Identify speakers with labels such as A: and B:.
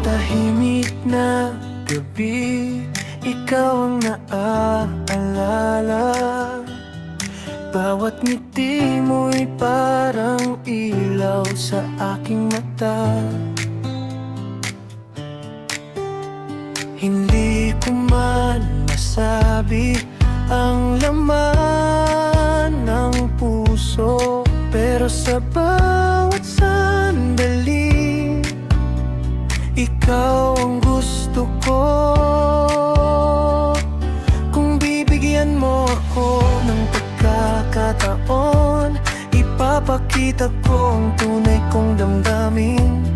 A: tahimik na gabi, ikaw ang naaalala. Bawat ngiti mo'y parang ilaw sa aking mata. Hindi ko man masabi ang laman ng puso, pero sa bawat sandali, ikaw ang gusto ko. Kung bibigyan mo ako ng pagkakataon, ipapakita ko ang tunay kong damdamin.